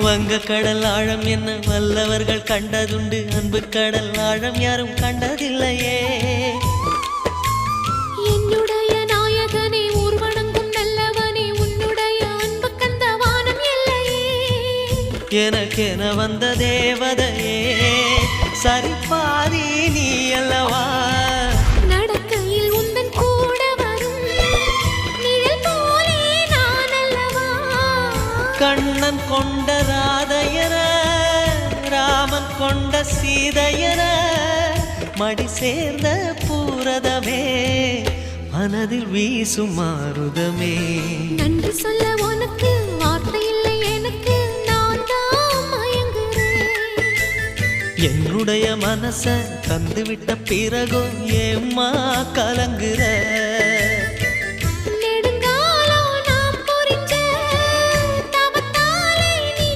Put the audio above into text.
வங்க கடல் ஆழம் என்ன வல்லவர்கள் கண்டதுண்டு, அன்பு கடல் ஆழம் யாரும் கண்டதில்லையே. என்னுடைய நாயகனே ஊர்வணங்கும் நல்லவனே, உன்னுடைய அன்பு கந்த வானம் எல்லையே. எனக்கென வந்த தேவதையே சரிபாரி நீ அல்லவா. நடக்கையில் உந்தன் கூட வரும் நிழல் போலே நான் அல்லவா. கண்ணன் கொண்ட ராதையர ராமன் கொண்ட சீதையர மடி சேர்ந்த பூரதமே மனதில் வீசும் மாருதமே. நன்றி சொல்ல உனக்கு வார்த்தை இல்லை எனக்கு, நான் தான் மயங்குறேன். என்னுடைய மனச தந்துவிட்ட பிறகும் ஏம்மா கலங்குற.